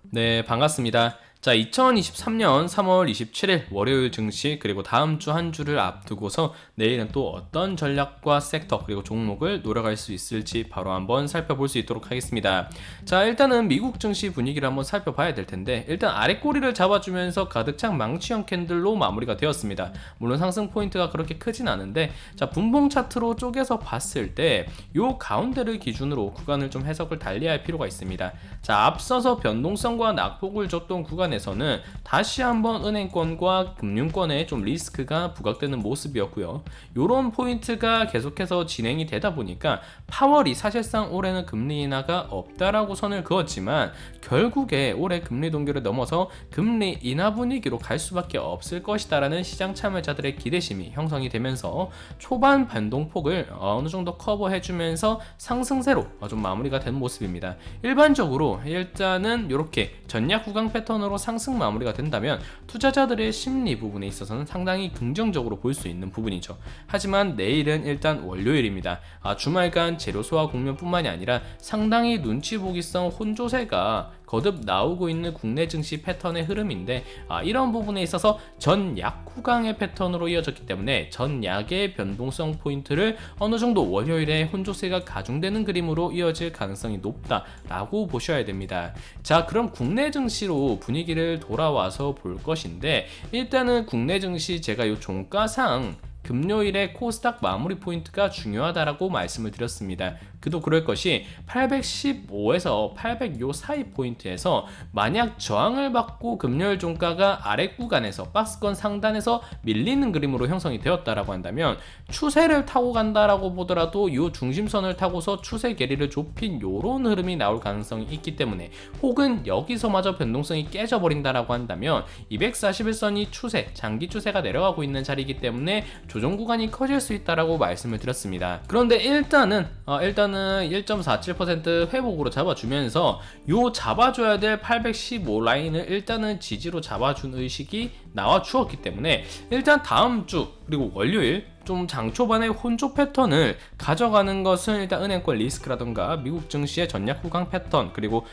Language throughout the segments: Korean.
네, 반갑습니다. 자, 2023년 3월 27일 월요일 증시 그리고 다음 주 한 주를 앞두고서 내일은 또 어떤 전략과 섹터 그리고 종목을 노려갈 수 있을지 바로 한번 살펴볼 수 있도록 하겠습니다. 자, 일단은 미국 증시 분위기를 한번 살펴봐야 될 텐데 일단 아래 꼬리를 잡아주면서 가득 찬 망치형 캔들로 마무리가 되었습니다. 물론 상승 포인트가 그렇게 크진 않은데 자, 분봉 차트로 쪼개서 봤을 때 요 가운데를 기준으로 구간을 좀 해석을 달리할 필요가 있습니다. 자, 앞서서 변동성과 낙폭을 줬던 구간에서는 다시 한번 은행권과 금융권에 좀 리스크가 부각되는 모습이었고요. 요런 포인트가 계속해서 진행이 되다 보니까 파월이 사실상 올해는 금리 인하가 없다라고 선을 그었지만 결국에 올해 금리 동결을 넘어서 금리 인하 분위기로 갈 수밖에 없을 것이다라는 시장 참여자들의 기대심이 형성이 되면서 초반 변동폭을 어느 정도 커버해주면서 상승세로 좀 마무리가 된 모습입니다. 일반적으로 일단은 이렇게 전략 구강 패턴으로 상승 마무리가 된다면 투자자들의 심리 부분에 있어서는 상당히 긍정적으로 볼 수 있는 부분이죠. 하지만 내일은 일단 월요일입니다. 주말간 재료 소화 국면뿐만이 아니라 상당히 눈치 보기성 혼조세가 거듭 나오고 있는 국내 증시 패턴의 흐름인데 이런 부분에 있어서 전약 후강의 패턴으로 이어졌기 때문에 전약의 변동성 포인트를 어느 정도 월요일에 혼조세가 가중되는 그림으로 이어질 가능성이 높다라고 보셔야 됩니다. 자, 그럼 국내 증시로 분위기를 돌아와서 볼 것인데 일단은 국내 증시 제가 이 종가상 금요일에 코스닥 마무리 포인트가 중요하다라고 말씀을 드렸습니다. 그도 그럴 것이 815에서 800 요 사이 포인트에서 만약 저항을 받고 금요일 종가가 아래 구간에서 박스권 상단에서 밀리는 그림으로 형성이 되었다라고 한다면 추세를 타고 간다라고 보더라도 요 중심선을 타고서 추세 괴리를 좁힌 요런 흐름이 나올 가능성이 있기 때문에 혹은 여기서마저 변동성이 깨져버린다라고 한다면 241선이 추세, 장기 추세가 내려가고 있는 자리이기 때문에 조정 구간이 커질 수 있다라고 말씀을 드렸습니다. 그런데 일단은 1.47% 회복으로 잡아주면서 요 잡아줘야 될 815 라인을 일단은 지지로 잡아준 의식이 나와 주었기 때문에 일단 다음 주 그리고 월요일 좀 장초반의 혼조 패턴을 가져가는 것은 일단 은행권 리스크라던가 미국 증시의 전략 후강 패턴 그리고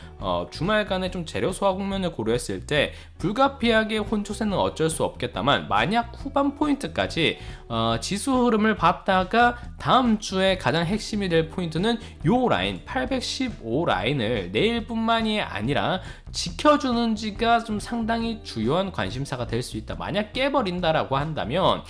주말간의 좀 재료 소화 국면을 고려했을 때 불가피하게 혼조세는 어쩔 수 없겠다만 만약 후반 포인트까지 지수 흐름을 봤다가 다음 주에 가장 핵심이 될 포인트는 요 라인 815 라인을 내일뿐만이 아니라 지켜주는지가 좀 상당히 주요한 관심사가 될 수 있다. 만약 깨버린다라고 한다면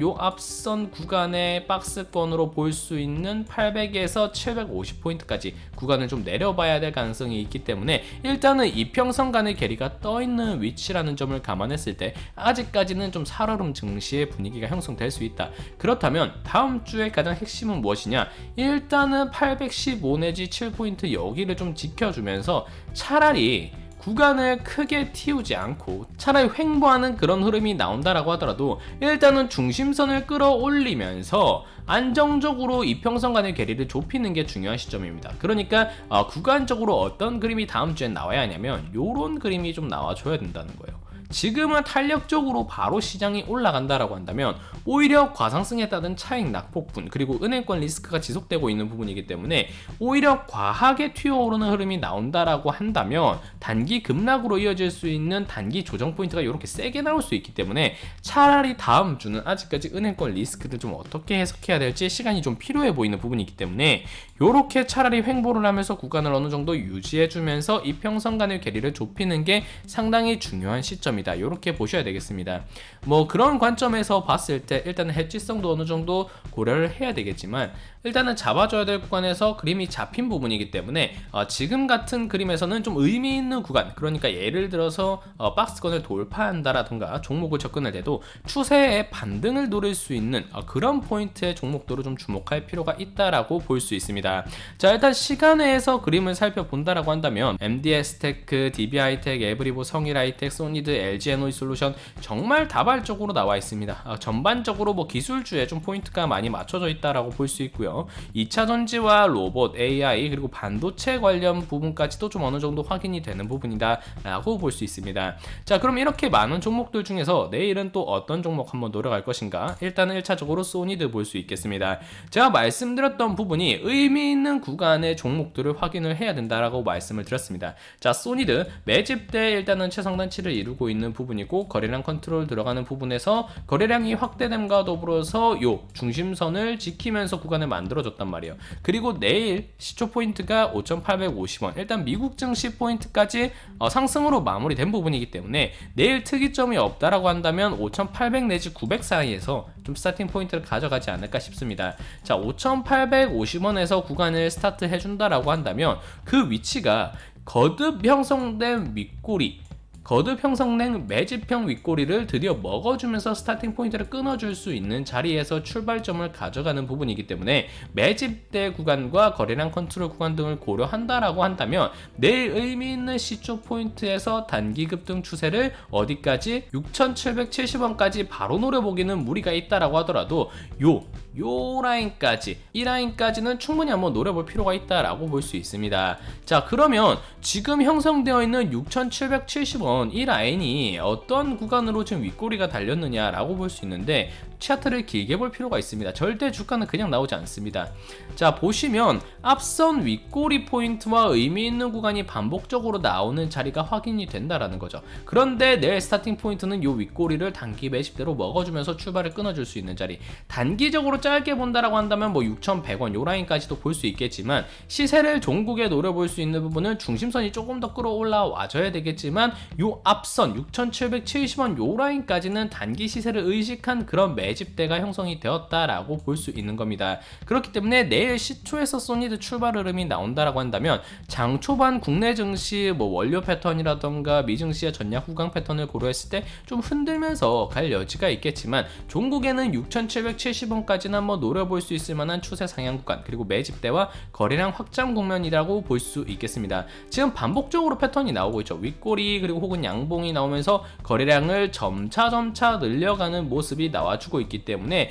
요 앞선 구간의 박스권으로 볼 수 있는 800에서 750포인트까지 구간을 좀 내려봐야 될 가능성이 있기 때문에 일단은 이평선 간의 괴리가 떠있는 위치라는 점을 감안했을 때 아직까지는 좀 살얼음 증시의 분위기가 형성될 수 있다. 그렇다면 다음 주에 가장 핵심은 무엇이냐? 일단은 815 내지 7포인트 여기를 좀 지켜주면서 차라리 구간을 크게 틔우지 않고 차라리 횡보하는 그런 흐름이 나온다라고 하더라도 일단은 중심선을 끌어올리면서 안정적으로 이평선 간의 괴리를 좁히는 게 중요한 시점입니다. 그러니까 구간적으로 어떤 그림이 다음 주엔 나와야 하냐면 요런 그림이 좀 나와줘야 된다는 거예요. 지금은 탄력적으로 바로 시장이 올라간다라고 한다면 오히려 과상승에 따른 차익 낙폭분 그리고 은행권 리스크가 지속되고 있는 부분이기 때문에 오히려 과하게 튀어오르는 흐름이 나온다라고 한다면 단기 급락으로 이어질 수 있는 단기 조정 포인트가 이렇게 세게 나올 수 있기 때문에 차라리 다음 주는 아직까지 은행권 리스크를 좀 어떻게 해석해야 될지 시간이 좀 필요해 보이는 부분이기 때문에 이렇게 차라리 횡보를 하면서 구간을 어느 정도 유지해주면서 이평선 간의 괴리를 좁히는 게 상당히 중요한 시점입니다. 이렇게 보셔야 되겠습니다. 뭐 그런 관점에서 봤을 때 일단은 해지성도 어느 정도 고려를 해야 되겠지만 일단은 잡아줘야 될 구간에서 그림이 잡힌 부분이기 때문에 지금 같은 그림에서는 좀 의미 있는 구간, 그러니까 예를 들어서 박스권을 돌파한다라든가 종목을 접근할 때도 추세의 반등을 노릴 수 있는 그런 포인트의 종목도로 좀 주목할 필요가 있다라고 볼 수 있습니다. 자, 일단 시간에서 그림을 살펴본다라고 한다면 MDS테크, DB하이텍, 에브리보, 성일하이텍, 소니드, LG 에너지솔루션 정말 다발적으로 나와 있습니다. 전반적으로 뭐 기술주에 좀 포인트가 많이 맞춰져 있다라고 볼 수 있고요. 2차 전지와 로봇, AI 그리고 반도체 관련 부분까지도 좀 어느 정도 확인이 되는 부분이다라고 볼 수 있습니다. 자, 그럼 이렇게 많은 종목들 중에서 내일은 또 어떤 종목 한번 노려갈 것인가? 일단은 1차적으로 소니드 볼 수 있겠습니다. 제가 말씀드렸던 부분이 의미 있는 구간의 종목들을 확인을 해야 된다라고 말씀을 드렸습니다. 자, 소니드 매집 때 일단은 최상단치를 이루고 있는 부분이고 거래량 컨트롤 들어가는 부분에서 거래량이 확대됨과 더불어서 요 중심선을 지키면서 구간을 만들어줬단 말이에요. 그리고 내일 시초 포인트가 5,850원, 일단 미국 증시 포인트까지 상승으로 마무리된 부분이기 때문에 내일 특이점이 없다라고 한다면 5,800 내지 900 사이에서 좀 스타팅 포인트를 가져가지 않을까 싶습니다. 자, 5,850원에서 구간을 스타트 해준다라고 한다면 그 위치가 거듭 형성된 윗꼬리, 거듭 형성된 매집형 윗꼬리를 드디어 먹어주면서 스타팅 포인트를 끊어줄 수 있는 자리에서 출발점을 가져가는 부분이기 때문에 매집대 구간과 거래량 컨트롤 구간 등을 고려한다라고 한다면 내일 의미 있는 시초 포인트에서 단기 급등 추세를 어디까지 6,770원까지 바로 노려보기는 무리가 있다라고 하더라도 요 라인까지, 이 라인까지는 충분히 한번 노려볼 필요가 있다라고 볼 수 있습니다. 자, 그러면 지금 형성되어 있는 6,770원 이 라인이 어떤 구간으로 지금 윗꼬리가 달렸느냐라고 볼 수 있는데 차트를 길게 볼 필요가 있습니다. 절대 주가는 그냥 나오지 않습니다. 자, 보시면 앞선 윗꼬리 포인트와 의미 있는 구간이 반복적으로 나오는 자리가 확인이 된다라는 거죠. 그런데 내일 스타팅 포인트는 이 윗꼬리를 단기 매집대로 먹어주면서 출발을 끊어줄 수 있는 자리, 단기적으로 짧게 본다라고 한다면 뭐 6,100원 요 라인까지도 볼 수 있겠지만 시세를 종국에 노려볼 수 있는 부분은 중심선이 조금 더 끌어올라와줘야 되겠지만 요 앞선 6,770원 요 라인까지는 단기 시세를 의식한 그런 매집대가 형성이 되었다라고 볼 수 있는 겁니다. 그렇기 때문에 내일 시초에서 소니드 출발 흐름이 나온다라고 한다면 장 초반 국내 증시 뭐 원료 패턴이라던가 미증시의 전략 후강 패턴을 고려했을 때 좀 흔들면서 갈 여지가 있겠지만 종국에는 6,770원까지는 한번 노려볼 수 있을 만한 추세 상향 구간, 그리고 매집대와 거래량 확장 국면이라고 볼 수 있겠습니다. 지금 반복적으로 패턴이 나오고 있죠. 윗꼬리 그리고 혹은 양봉이 나오면서 거래량을 점차 늘려가는 모습이 나와주고 있기 때문에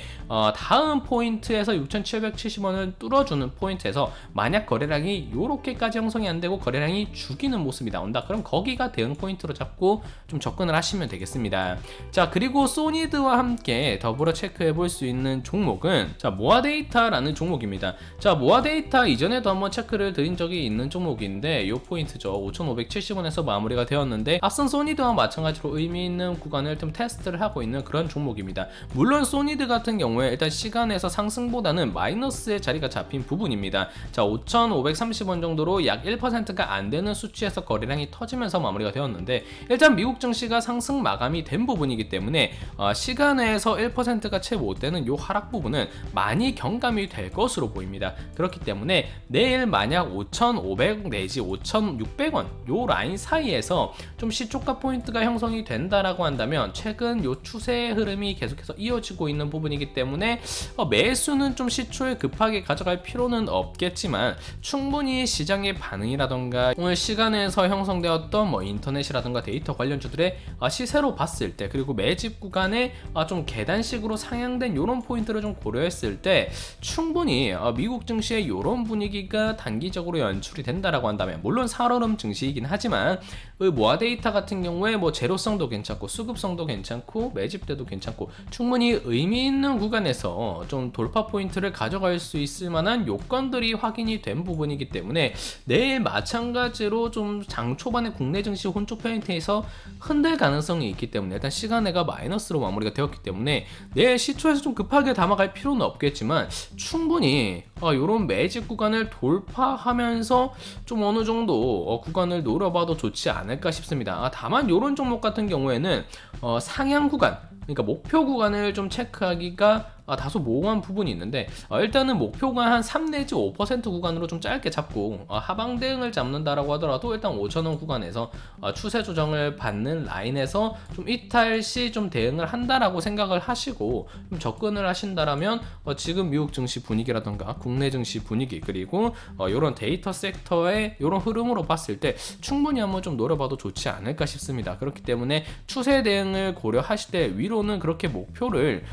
다음 포인트에서 6,770원을 뚫어주는 포인트에서 만약 거래량이 요렇게까지 형성이 안되고 거래량이 죽이는 모습이 나온다, 그럼 거기가 대응 포인트로 잡고 좀 접근을 하시면 되겠습니다. 자, 그리고 소니드와 함께 더불어 체크해 볼 수 있는 종목은 자, 모아데이터라는 종목입니다. 자, 모아데이터 이전에도 한번 체크를 드린 적이 있는 종목인데 요 포인트죠. 5,570원에서 마무리가 되었는데 앞선 소니드와 마찬가지로 의미 있는 구간을 좀 테스트를 하고 있는 그런 종목입니다. 물론 소니드 같은 경우에 일단 시간에서 상승보다는 마이너스의 자리가 잡힌 부분입니다. 자, 5,530원 정도로 약 1%가 안 되는 수치에서 거래량이 터지면서 마무리가 되었는데 일단 미국 증시가 상승 마감이 된 부분이기 때문에 시간에서 1%가 채 못 되는 요 하락 부분은 많이 경감이 될 것으로 보입니다. 그렇기 때문에 내일 만약 5,500 내지 5,600원 요 라인 사이에서 좀 시초가 포인트가 형성이 된다라고 한다면 최근 요 추세의 흐름이 계속해서 이어지고 있는 부분이기 때문에 매수는 좀 시초에 급하게 가져갈 필요는 없겠지만 충분히 시장의 반응이라던가 오늘 시간에서 형성되었던 뭐 인터넷이라던가 데이터 관련주들의 시세로 봤을 때, 그리고 매집 구간에 좀 계단식으로 상향된 이런 포인트를 좀 고려했을 때 충분히 미국 증시의 이런 분위기가 단기적으로 연출이 된다라고 한다면, 물론 살얼음 증시이긴 하지만 모아데이터 같은 경우에 뭐 제로성도 괜찮고 수급성도 괜찮고 매집대도 괜찮고 충분히 의미 있는 구간에서 좀 돌파 포인트를 가져갈 수 있을 만한 요건들이 확인이 된 부분이기 때문에 내일 마찬가지로 좀 장 초반에 국내 증시 혼조 포인트에서 흔들 가능성이 있기 때문에 일단 시간외가 마이너스로 마무리가 되었기 때문에 내일 시초에서 좀 급하게 담아갈 필요는 없겠지만 충분히 이런 매집 구간을 돌파하면서 좀 어느 정도 구간을 노려봐도 좋지 않을까 싶습니다. 다만 이런 종목 같은 경우에는 상향 구간, 그러니까 목표 구간을 좀 체크하기가 다소 모호한 부분이 있는데 일단은 목표가 한 3 내지 5% 구간으로 좀 짧게 잡고 하방 대응을 잡는다라고 하더라도 일단 5,000원 구간에서 추세 조정을 받는 라인에서 좀 이탈 시 좀 대응을 한다라고 생각을 하시고 좀 접근을 하신다라면 지금 미국 증시 분위기라던가 국내 증시 분위기 그리고 이런 데이터 섹터의 이런 흐름으로 봤을 때 충분히 한번 좀 노려봐도 좋지 않을까 싶습니다. 그렇기 때문에 추세 대응을 고려하실 때 위로는 그렇게 목표를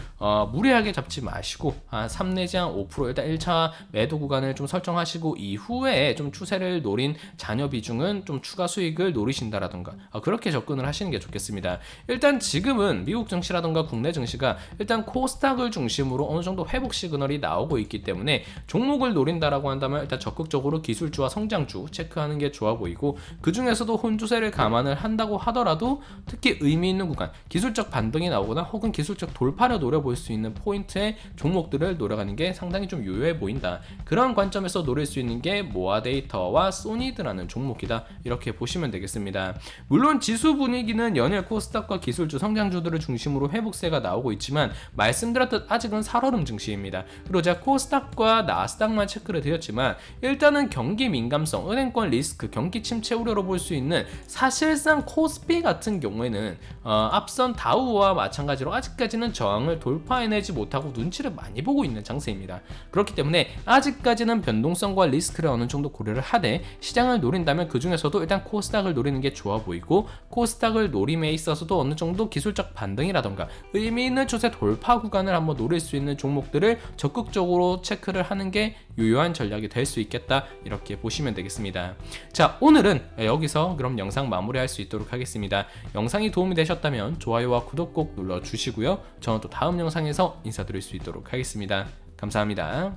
무리하게 잡지 마시고 한 3 내지 한 5% 일단 1차 매도 구간을 좀 설정하시고 이후에 좀 추세를 노린 잔여 비중은 좀 추가 수익을 노리신다라던가 그렇게 접근을 하시는 게 좋겠습니다. 일단 지금은 미국 증시라던가 국내 증시가 일단 코스닥을 중심으로 어느 정도 회복 시그널이 나오고 있기 때문에 종목을 노린다라고 한다면 일단 적극적으로 기술주와 성장주 체크하는 게 좋아 보이고 그 중에서도 혼주세를 감안을 한다고 하더라도 특히 의미 있는 구간 기술적 반등이 나오거나 혹은 기술적 돌파를 노려볼 수 있는 포인트의 종목들을 노려가는 게 상당히 좀 유효해 보인다. 그런 관점에서 노릴 수 있는 게 모아데이터와 소니드라는 종목이다. 이렇게 보시면 되겠습니다. 물론 지수 분위기는 연일 코스닥과 기술주 성장주들을 중심으로 회복세가 나오고 있지만 말씀드렸듯 아직은 살얼음 증시입니다. 그리고 제가 코스닥과 나스닥만 체크를 드렸지만 일단은 경기 민감성, 은행권 리스크, 경기 침체 우려로 볼 수 있는 사실상 코스피 같은 경우에는 앞선 다우와 마찬가지로 아직까지는 저항을 돌파해내지 못하고 눈치를 많이 보고 있는 장세입니다. 그렇기 때문에 아직까지는 변동성과 리스크를 어느 정도 고려를 하되 시장을 노린다면 그 중에서도 일단 코스닥을 노리는 게 좋아 보이고 코스닥을 노림에 있어서도 어느 정도 기술적 반등이라던가 의미 있는 추세 돌파 구간을 한번 노릴 수 있는 종목들을 적극적으로 체크를 하는 게 유효한 전략이 될 수 있겠다. 이렇게 보시면 되겠습니다. 자, 오늘은 여기서 그럼 영상 마무리할 수 있도록 하겠습니다. 영상이 도움이 되셨다면 좋아요와 구독 꼭 눌러주시고요. 저는 또 다음 영상에서 인사드릴 수 있도록 하겠습니다. 감사합니다.